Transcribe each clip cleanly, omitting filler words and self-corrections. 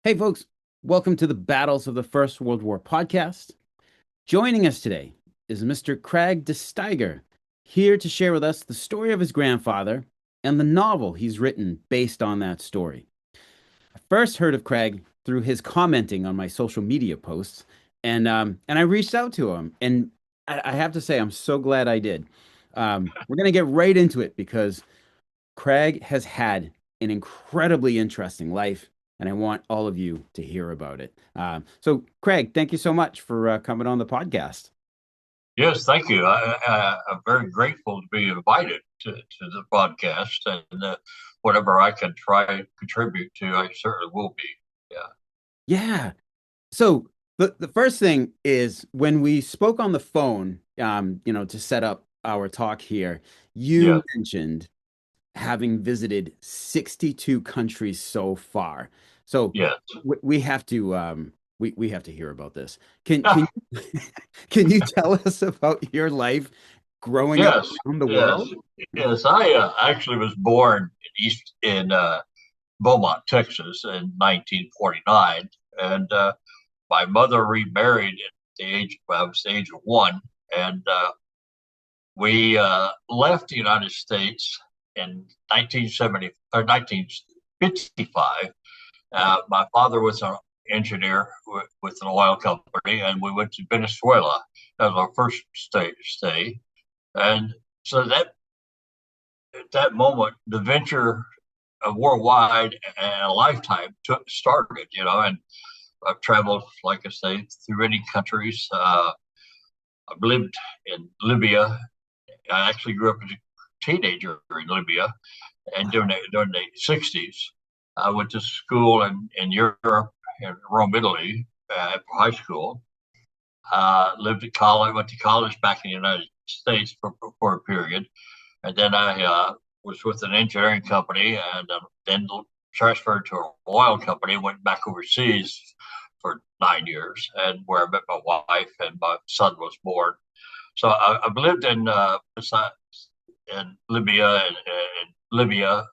Hey, folks, welcome to the Battles of the First World War podcast. Joining us today is Mr. Craig DeSteiguer, here to share with us the story of his grandfather and the novel he's written based on that story. I first heard of Craig through his commenting on my social media posts, and I reached out to him, and I have to say I'm so glad I did. We're gonna get right into it because Craig has had an incredibly interesting life, and I want all of you to hear about it. So, Craig, thank you so much for coming on the podcast. Yes, thank you. I'm very grateful to be invited to the podcast, and whatever I can try to contribute to, I certainly will be. Yeah. Yeah. So the first thing is when we spoke on the phone, to set up our talk here, Yeah. you mentioned having visited 62 countries so far. So Yes. we have to we have to hear about this. Can can you tell us about your life growing up Yes. around the Yes. world? Yes. I actually was born in Beaumont, Texas, in 1949, and my mother remarried at the age I was the age of one, and we left the United States in 1970 or 1955. My father was an engineer with an oil company, and we went to Venezuela. That was our first stay. And so that at that moment, the venture worldwide and a lifetime started, and I've traveled, like I say, through many countries. I've lived in Libya. I actually grew up as a teenager in Libya, and during the 60s, I went to school in Europe, in Rome, Italy, for high school. Lived at college, went to college back in the United States for a period, and then I was with an engineering company, and then transferred to an oil company. Went back overseas for 9 years, and where I met my wife and my son was born. So I've lived in Libya and Libya,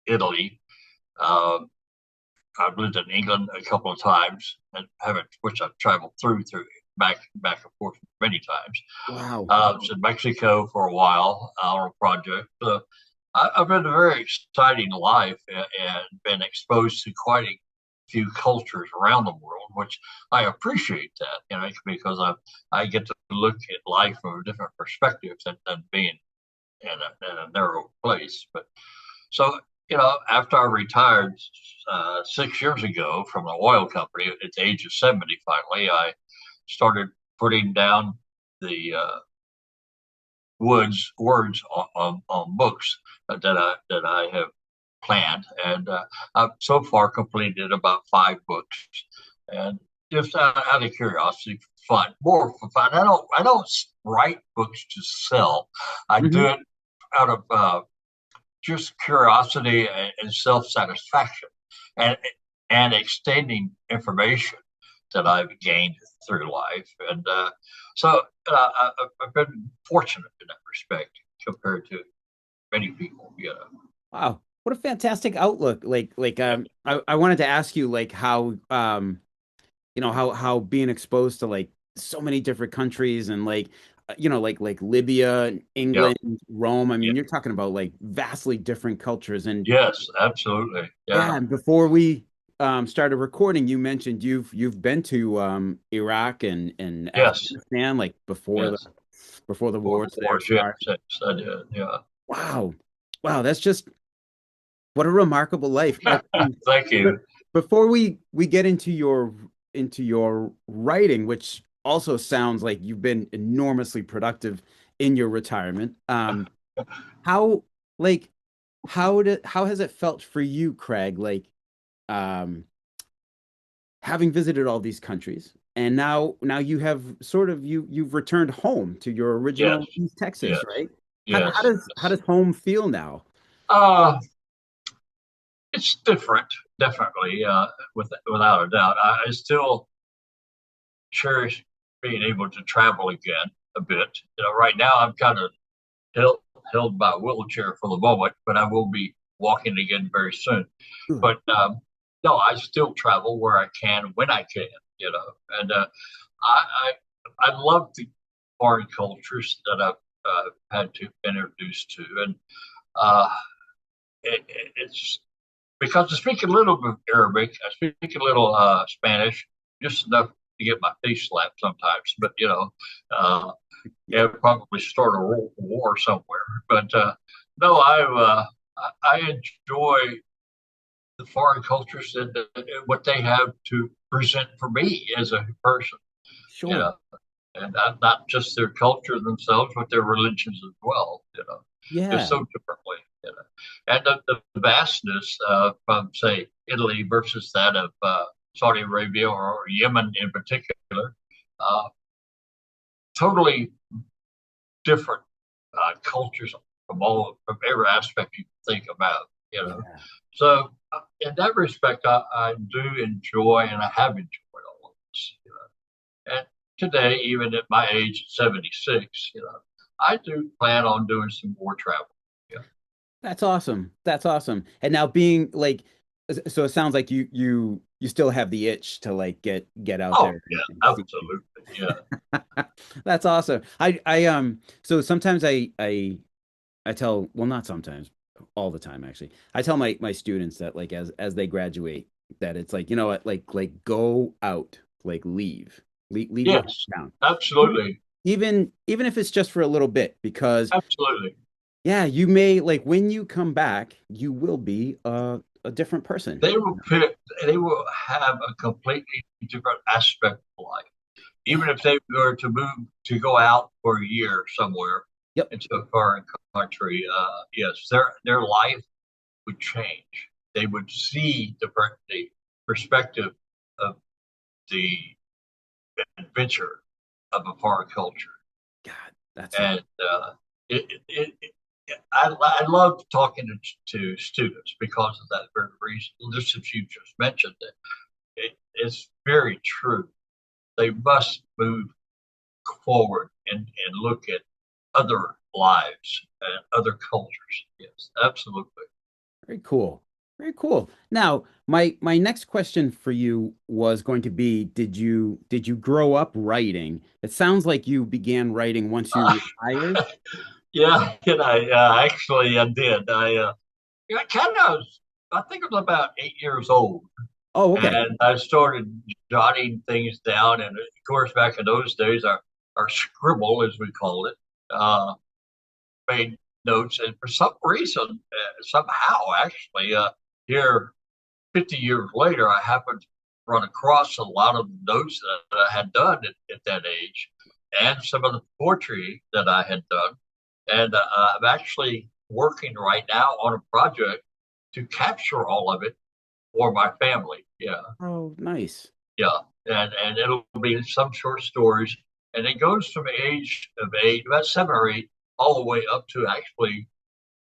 Italy. Uh, I've lived in England a couple of times, and haven't, which I've traveled back and forth many times. Wow. I was in Mexico for a while on a project. I've had a very exciting life and been exposed to quite a few cultures around the world, which I appreciate that, because I get to look at life from a different perspective than being in a narrow place. But so, after I retired 6 years ago from the oil company at the age of 70, finally, I started putting down the words on books that I have planned, and I've so far completed about 5 books, and just out of curiosity, fun, more for fun. I don't write books to sell. I do Mhm. it out of just curiosity and self satisfaction, and extending information that I've gained through life. And so I've been fortunate in that respect compared to many people. Wow. What a fantastic outlook. I wanted to ask you like how how being exposed to like so many different countries and like Libya, Yeah. England, Rome. I Yeah. mean, you're talking about like vastly different cultures. And Yes, absolutely. yeah, Yeah. and before we started recording, you mentioned you've been to Iraq and Yes. Afghanistan like Yes. before the For wars there worship. started. Yes, I did. Yeah. Wow. Wow, that's just what a remarkable life. Thank But you. before we get into your writing, which also sounds like you've been enormously productive in your retirement, how like how has it felt for you, Craig? Um, having visited all these countries, and now you have sort of you've returned home to your Yes. original East Texas, Yes. right? How Yes. does home feel now? Uh, it's different, definitely, without a doubt. I still cherish being able to travel again a bit. Right now I'm kind of held held by a wheelchair for the moment, but I will be walking again very soon. Good. But no, I still travel where I can when I can, and I, I love the foreign cultures that I've had to introduce to, and uh, it's because I speak a little bit of Arabic, I speak a little Spanish, just enough to get my face slapped sometimes. But uh, yeah, probably start a world war somewhere. But no, I enjoy the foreign cultures and what they have to present for me as a person. You Sure. know, and not just their culture themselves, but their religions as well. They're Yeah. so differently. And the vastness from say Italy versus that of Saudi Arabia or Yemen in particular, uh, totally different cultures from every aspect you can think about. Yeah. So in that respect, I do enjoy and I have enjoyed all of this. And today, even at my age, 76, I do plan on doing some more travel. Yeah. That's awesome. That's awesome. And now being like, so it sounds like you still have the itch to like get out Oh, there yeah, and see things. absolutely. Yeah. That's awesome. So sometimes I tell, well, not sometimes, all the time actually. I tell my students that like as they graduate that it's like, you know what, like go out, like leave your Yes, hometown. Even absolutely. even if it's just for a little bit because Absolutely. yeah, you may like when you come back, you will be a different person. They will pick, they will have a completely different aspect of life. Yeah. Even if they were to move to go out for a year somewhere Yep. into a foreign country, yes, their life would change. They would see the perspective of the adventure of a foreign culture. God, that's it. And I love talking to students because of that very reason. Just as you just mentioned, that it's very true. They must move forward and look at other lives and other cultures. Yes, absolutely. Very cool. Very cool. Now, my next question for you was going to be, did you grow up writing? It sounds like you began writing once you Uh, retired. yeah, actually I did. I kind of, I think I was about 8 years old, Oh, okay. and I started jotting things down. And of course, back in those days, our scribble, as we call it, uh, made notes. And for some reason, somehow, actually, here 50 years later, I happened to run across a lot of the notes that I had done at that age and some of the poetry that I had done. And I'm actually working right now on a project to capture all of it for my family. Yeah, Oh, nice. yeah. And it'll be some short stories. And it goes from the age of 8, about 7 or 8, all the way up to actually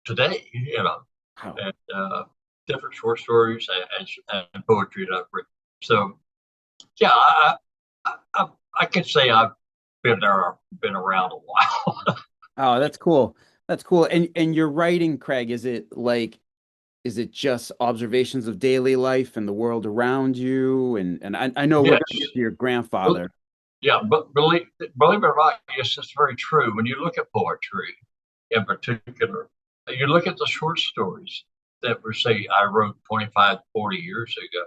today, Wow. and different short stories and poetry that I've written. So yeah, I can say I've been around a while. Oh, that's cool. That's cool. And your writing, Craig, is it just observations of daily life and the world around you? And I know we're Yes, gonna get to your but, grandfather. yeah, but believe it or not, yes, it's very true. When you look at poetry in particular, you look at the short stories that were say I wrote 25, 40 years ago.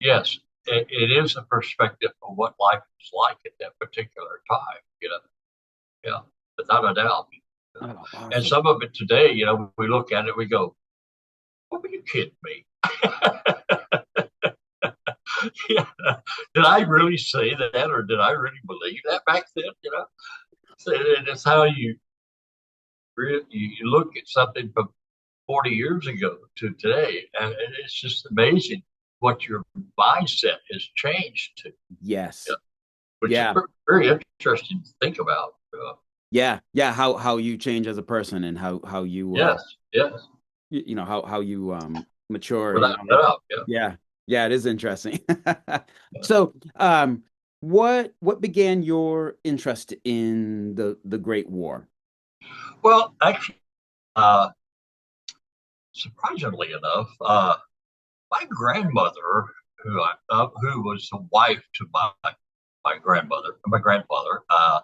Yes, it is a perspective of what life is like at that particular time. Yeah, without a doubt. Oh, And awesome. some of it today, we look at it, we go, "What were you kidding me?" Yeah, did I really say that, or did I really believe that back then? So it's how you look at something from 40 years ago to today, and it's just amazing what your mindset has changed to, Yes. which is Yeah. very interesting to think about. Yeah. Yeah. How you change as a person and how you Yes, yes, you know how you mature, you without know. a doubt. Yeah. Yeah. Yeah, it is interesting. So, what began your interest in the Great War? Well, actually, uh, surprisingly enough, My grandmother, who was the wife to my grandfather, I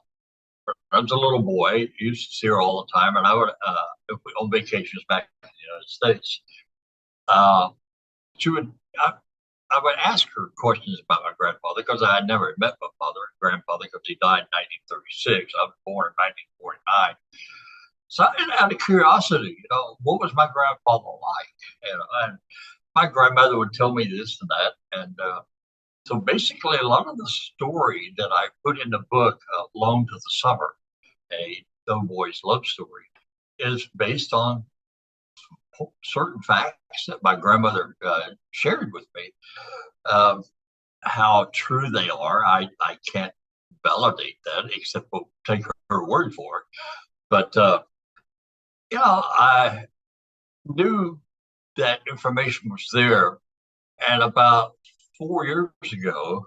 was a little boy, used to see her all the time, and I would on vacations back in the United States. Uh, she would I would ask her questions about my grandfather because I had never met my father and grandfather because he died in 1936. I was born in 1949. So, out of curiosity, what was my grandfather like? And my grandmother would tell me this and that. And so basically, a lot of the story that I put in the book, Loan to the Summer, a doughboy's love story, is based on certain facts that my grandmother shared with me. Um, how true they are, I can't validate that except for take her word for it. But, I knew that information was there. And about 4 years ago,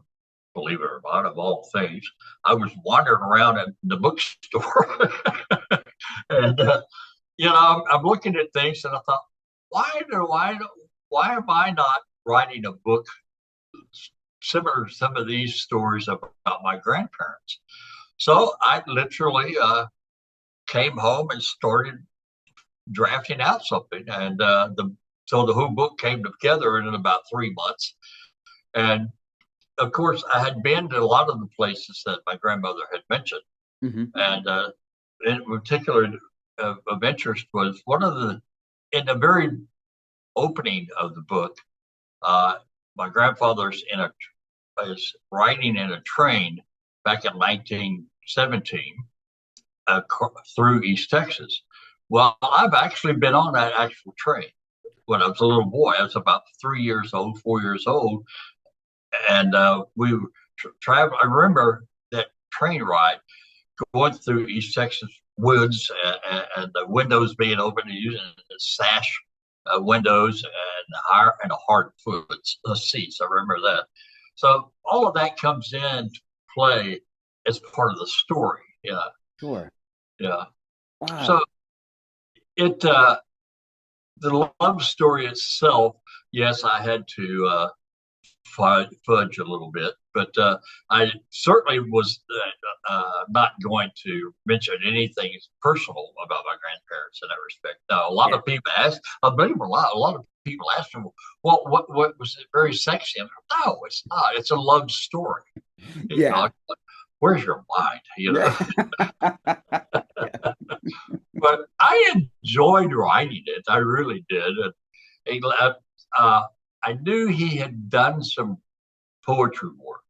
believe it or not, of all things, I was wandering around in the bookstore. And, I'm looking at things and I thought, why am I not writing a book similar to some of these stories about my grandparents? So I literally came home and started drafting out something, and the whole book came together in about 3 months. And of course, I had been to a lot of the places that my grandmother had mentioned, Mm-hmm. and in particular of interest was one of the in the very opening of the book. My grandfather's is riding in a train back in 1917 through East Texas. Well, I've actually been on that actual train when I was a little boy. I was about 3 years old, 4 years old, and we were traveling. I remember that train ride going through East Texas woods and the windows being open and using the sash windows and a hard seats. I remember that. So all of that comes into play as part of the story. Yeah, Sure. yeah. So Wow. it the love story itself, yes, I had to fudge a little bit, but I certainly was not going to mention anything personal about my grandparents in that respect. Now, a lot Yeah. of people ask, I believe a lot of people ask me, well, what was it very sexy? I'm like, no, it's not. It's a love story. You Yeah. know, where's your mind? Yeah. Yeah. But I enjoyed writing it. I really did. And, uh, I knew he had done some poetry work.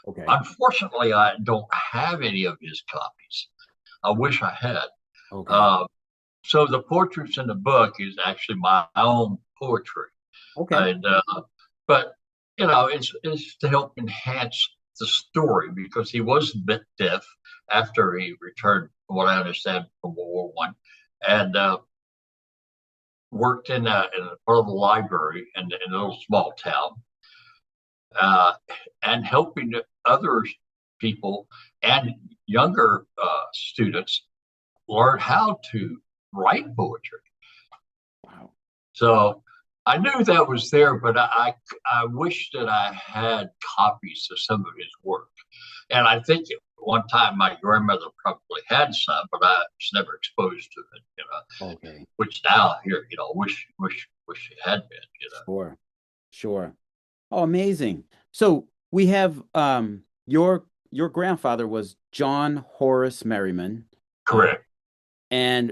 Okay. Unfortunately, I don't have any of his copies. I wish I had. Okay. Uh, so the portraits in the book is actually my own poetry, Okay. and but it's to help enhance the story because he was a bit deaf after he returned, from what I understand, from World War I, and worked in a part of the library in a little small town, uh, and helping other people and younger students learn how to write poetry. Wow. So I knew that was there, but I wish that I had copies of some of his work. And I think at one time my grandmother probably had some, but I was never exposed to it, Okay. which now here, wish it had been. Sure. Sure. Oh, amazing. So we have your grandfather was John Horace Merriman. Uh, Correct. and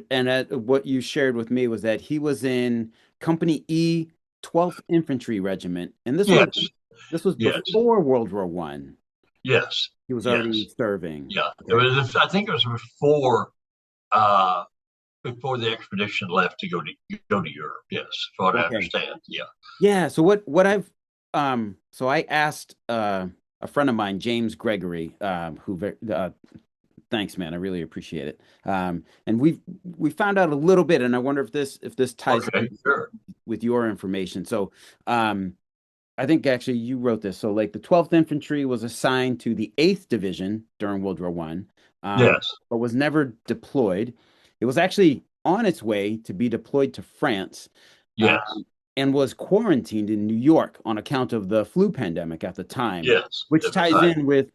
what you shared with me was that he was in Company E, 12th Infantry Regiment, and Yes. this was Yes. before World War One. Yes. He was already Yes. serving. Yeah. It Okay. was. I think it was uh, before the expedition left to go to Europe. Yes, from what I Okay. understand. Yeah. Yeah. So what I've so I asked a friend of mine, James Gregory, thanks, man. I really appreciate it. And we found out a little bit, and I wonder if this ties Okay. in Sure. with your information. So, I think actually you wrote this. So, like the 12th Infantry was assigned to the 8th Division during World War One, Yes. but was never deployed. It was actually on its way to be deployed to France. Um, Yes. and was quarantined in New York on account of the flu pandemic at the time, Yes, which at the ties time. in with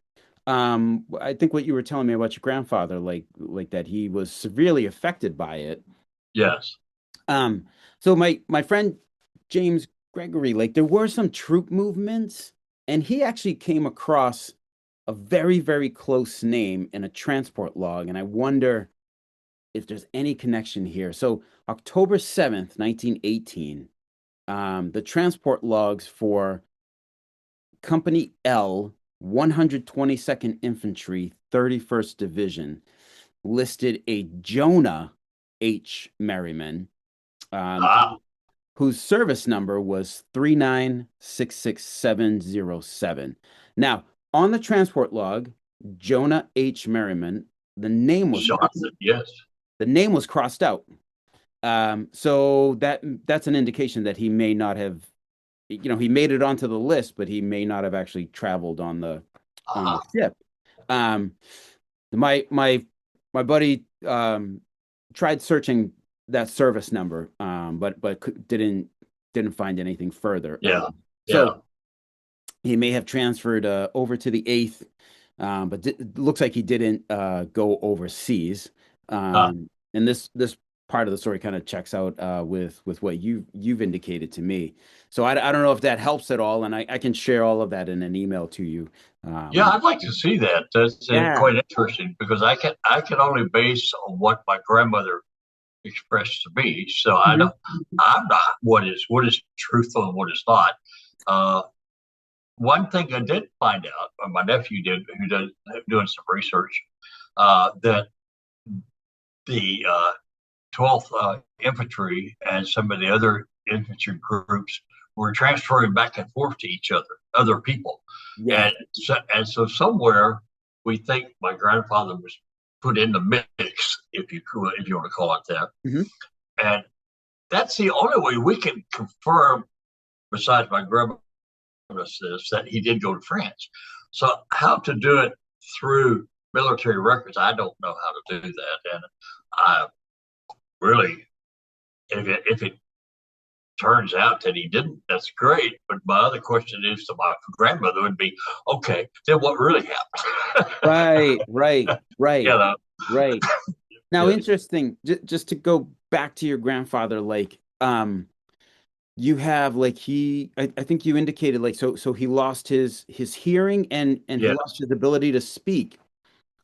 I think what you were telling me about your grandfather, like that he was severely affected by it. Yes. Um, so my friend James Gregory, like there were some troop movements, and he actually came across a very, very close name in a transport log, and I wonder if there's any connection here. So October 7th, 1918, the transport logs for Company L, 122nd Infantry, 31st Division, listed a Jonah H. Merriman, um, Ah, whose service number was 3966707. Now, on the transport log, Jonah H. Merriman, the name was Jonathan. Yes. the name was crossed out. So that's an indication that he may not have, he made it onto the list, but he may not have actually traveled on the Ah, ship. Um, my buddy tried searching that service number, but didn't find anything further. yeah. Yeah. So he may have transferred over to the eighth, but it looks like he didn't go overseas. Ah, And this part of the story kind of checks out with what you've indicated to me. So I don't know if that helps at all, and I can share all of that in an email to you. yeah, Um, I'd like to see that. That's yeah. quite interesting because I can only base on what my grandmother expressed to me. So I Mhm. don't. I'm not what is truthful and what is not. Uh, One thing I did find out, or my nephew did, who does doing some research, that the 12th Infantry and some of the other infantry groups were transferring back and forth to each other people, Yes. and so somewhere we think my grandfather was put in the mix, if you want to call it that, Mhm. and that's the only way we can confirm, besides my grandma says, that he did go to France. So how to do it through military records, I don't know how to do that, and I really, if it turns out that he didn't, that's great. But my other question is to my grandmother would be, okay, then what really happened? Right, right, you right, know, right. Now, yeah, interesting. Just to go back to your grandfather, like, you have like I think you indicated like so he lost his hearing and he yeah, lost his ability to speak,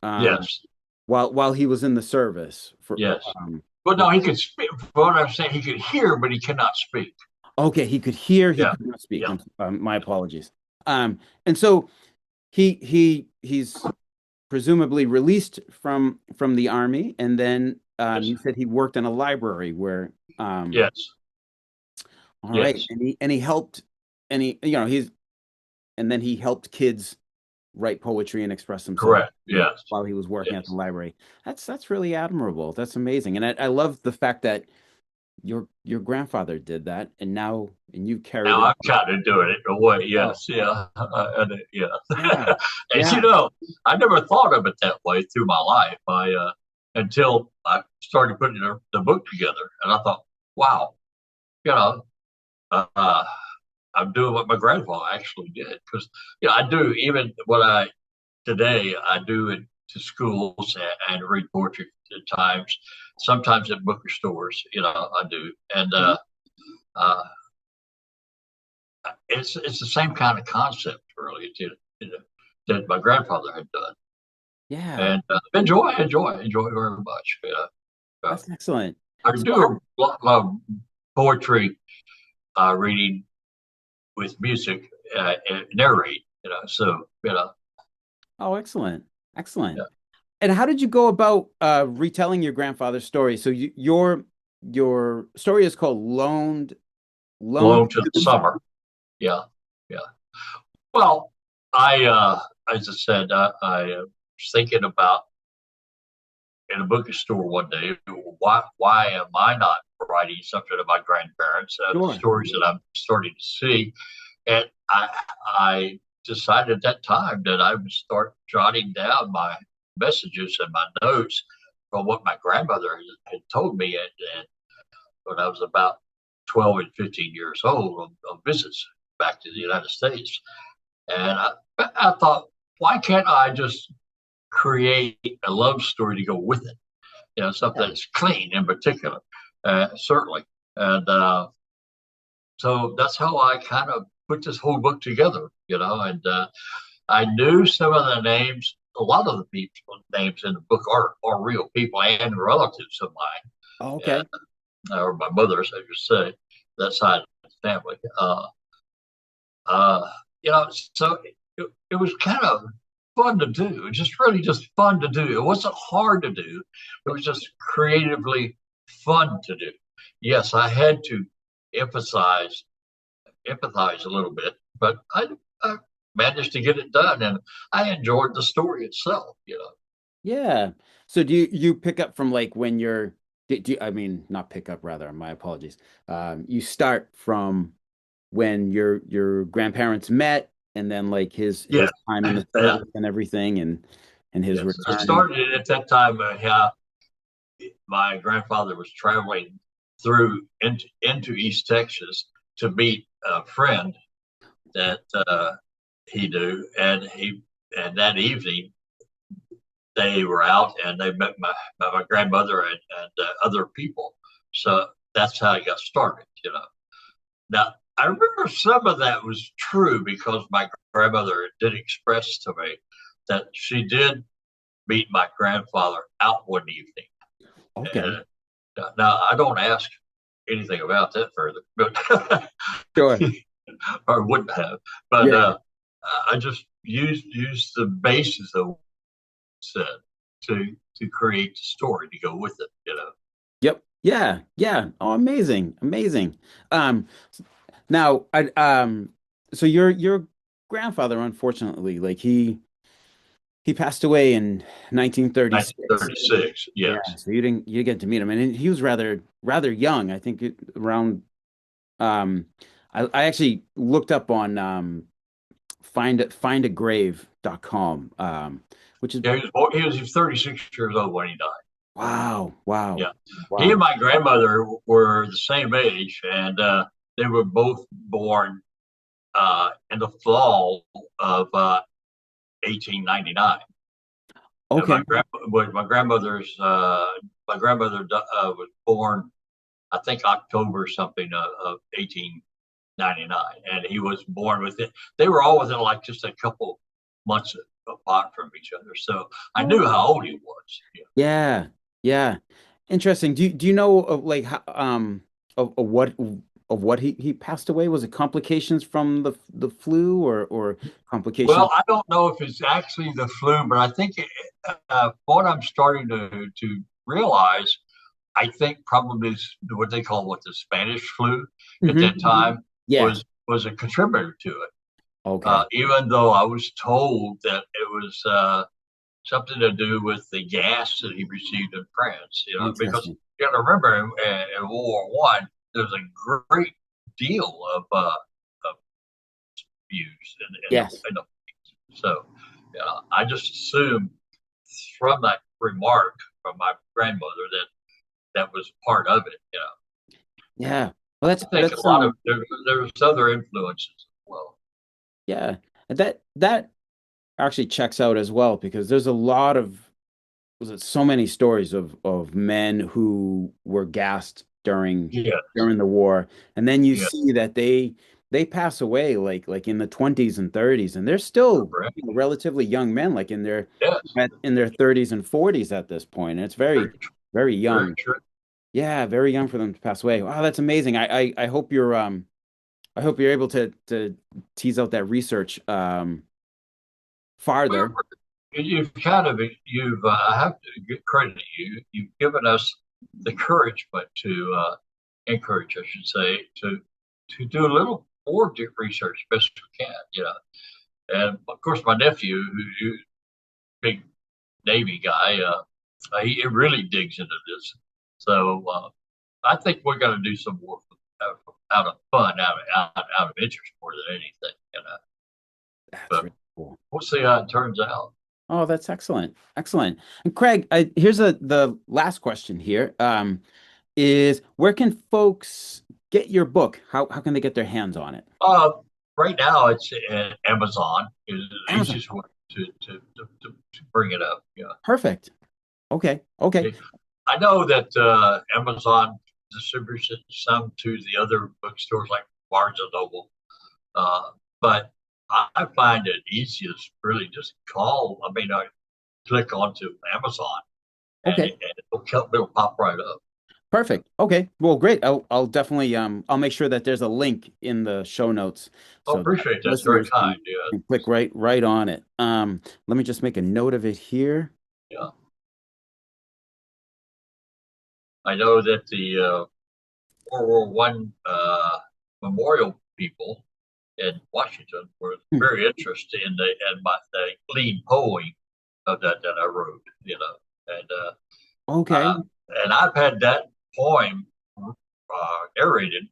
um, yes, while he was in the service yes. um, But for no, he could speak. What I'm saying, he could hear, but he cannot speak. okay, he could hear, he Yeah, could not speak. yeah, My apologies. And so he's presumably released from the army, and then yes, you said he worked in a library where yes, all right, yes. and he helped, and and then he helped kids write poetry and express themselves Correct. Yes, while he was working at the yes. library. That's really admirable. That's amazing, and I love the fact that your grandfather did that, and you carried Now it I'm on. kind of doing it in a way. Oh, Yes, yeah, yeah. yeah, And yeah. I never thought of it that way through my life. I until I started putting the book together, and I thought, wow, you know, uh, I'm doing what my grandpa actually did because I do even what I today I do it to schools and read poetry at times, sometimes at bookstores. I do, and Mhm. uh, it's the same kind of concept really that my grandfather had done, Yeah, and enjoy very much. that's excellent. I So, do a lot of poetry reading with music and narrate. So oh, excellent, excellent. yeah, And how did you go about retelling your grandfather's story? So your story is called Loaned blown to to the the summer. Yeah, yeah. Well, as I said, I was thinking about in a bookstore one day, why am I not writing something to my grandparents? The Sure. stories that I'm starting to see, and I decided at that time that I would start jotting down my messages and my notes from what my grandmother had told me, and when I was about 12 and 15 years old on visits back to the United States. And I thought, why can't I just create a love story to go with it? Something Yeah. that's clean in particular, certainly. And so that's how I kind of put this whole book together, and I knew some of the names. A lot of the people names in the book are real people and relatives of Oh, mine, okay. or my mother's, I should say, that side of the family. Uh, so it was kind of fun to do. Just really just fun to do. It wasn't hard to do. It was just creatively fun to do. Yes, I had to emphasize empathize a little bit, but I managed to get it done, and I enjoyed the story itself. Yeah. So do you pick up from like when you're I mean not pick up rather, my apologies. You start from when your grandparents met and then like his Yeah, time in the yeah, service and everything and his yes. I return. started at that time. How my grandfather was traveling through into East Texas to meet a friend that he knew, and that evening they were out and they met my grandmother and other people. So that's how it got started. Now, I remember some of that was true because my grandmother did express to me that she did meet my grandfather out one evening. Okay. And now I don't ask anything about that further, but Sure. or wouldn't have. But Yeah. I just used the basis of what said to create the story to go with it. Yep. Yeah. Yeah. Oh, amazing. Amazing. Um now I so your grandfather unfortunately like he passed away in 1936. 1936, Yeah, yes. so you get to meet him, and he was rather young. I think around I actually looked up on findagrave.com, which is Yeah, he was 36 years old when he died. wow, Yeah. He and wow. my grandmother were the same age, and they were both born in the fall of 1899. And Okay, my grandmother was born, I think October something of 1899, and he was born within. They were all within like just a couple months apart from each other, so I knew oh, how old he was. Yeah. yeah, yeah. Interesting. Do you know of like of what he passed away? Was it complications from the flu or complications? Well, I don't know if it's actually the flu, but I think what I'm starting to realize, I think probably what they call the Spanish flu at that time Yes. was a contributor to it. Okay. Even though I was told that it was something to do with the gas that he received in France, because Interesting. you got to remember in World War One, there's a great deal of views Yes. in the so I just assumed from that remark from my grandmother that that was part of it. Yeah. Well, I think a lot of there's other influences as well. yeah. That actually checks out as well because there's a lot of was it so many stories of men who were gassed Yes, during the war, and then you yes, see that they pass away like in the 20s and 30s, and they're still correct. relatively young men, like Yes, in their 30s and 40s at this point, and it's very, very very young. true. Yeah, very young for them to pass away. Wow, that's amazing. I hope you're able to tease out that research Well, farther. I have to give credit to you. You've given us the encouragement to encourage, I should say, to do a little more deep research best we can. And of course, my nephew, who's big Navy guy, he really digs into this. So I think we're going to do some more out of fun, out of interest more than anything. That's But really cool. we'll see how it turns out. Oh, that's excellent. Excellent. And Craig, here's the last question here. Is where can folks get your book, how can they get their hands on it? Uh, right now it's Amazon is the Amazon. easiest way to bring it up. Yeah. Perfect. Okay. Okay. I know that Amazon distributes it some to the other bookstores like Barnes and Noble, but I find it easiest really just call. I mean, I click onto Amazon and Okay. it'll pop right up. Perfect. Okay. Well, great. I'll definitely I'll make sure that there's a link in the show notes I so that appreciate that. It's very listeners kind. Yeah, can click right on it. Let me just make a note of it here. yeah. I know that the World War One memorial people in Washington were Hmm. very interested the lead poem of that I wrote. And Okay. uh, and I've had that poem narrated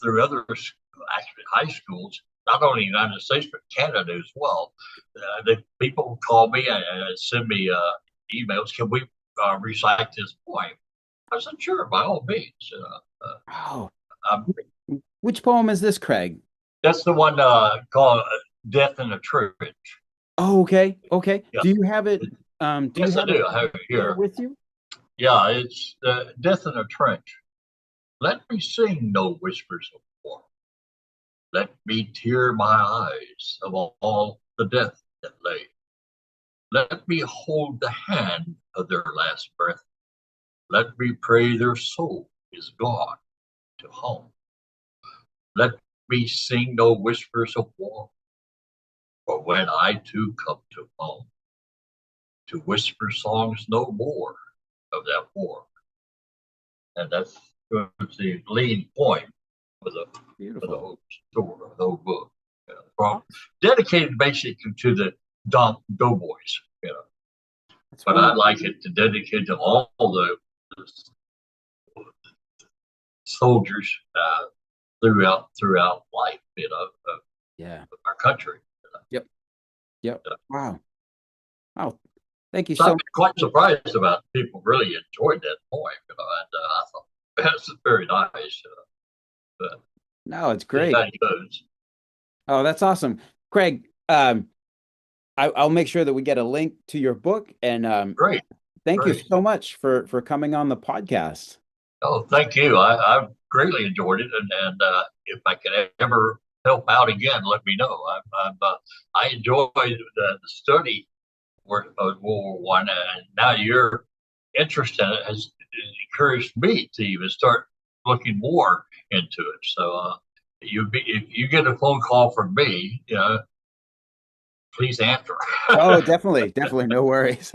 through actually high schools, not only in the United States but Canada as well. The people call me and send me emails. Can we recite this poem? I said, sure, by all means. Oh, Um, which poem is this, Craig? that's the one called "Death in the Trench." Oh, okay. Okay. Yeah, Do you have it do you yes, I have it do. I have it there here. with you? Yeah, it's "Death in the Trench." Let me sing no whispers of war. Let me tear my eyes of all the death that lay. Let me hold the hand of their last breath. Let me pray their soul is gone to home. Let me sing no whispers of war. For when I too come to home, to whisper songs no more of that war. And that's the lead point for the Beautiful. whole story, the whole book. From dedicated basically to the doughboys. That's But I'd wonderful. like it to dedicate to all the soldiers throughout life, of Yeah. our country. Yep. Yep. Wow. Oh, thank you So so I've much. been quite surprised about people really enjoyed that poem, and I thought that's very nice. But No, it's see how great. it goes. Oh, that's awesome. Craig, I'll make sure that we get a link to your book and Great, thank you great. so much for coming on the podcast. Oh, thank you. I've greatly enjoyed it, and if I can ever help out again, let me know. I enjoyed the study of World War One, and now your interest in it has encouraged me to even start looking more into it. So, if you get a phone call from me, please answer. Oh, definitely, definitely, no worries.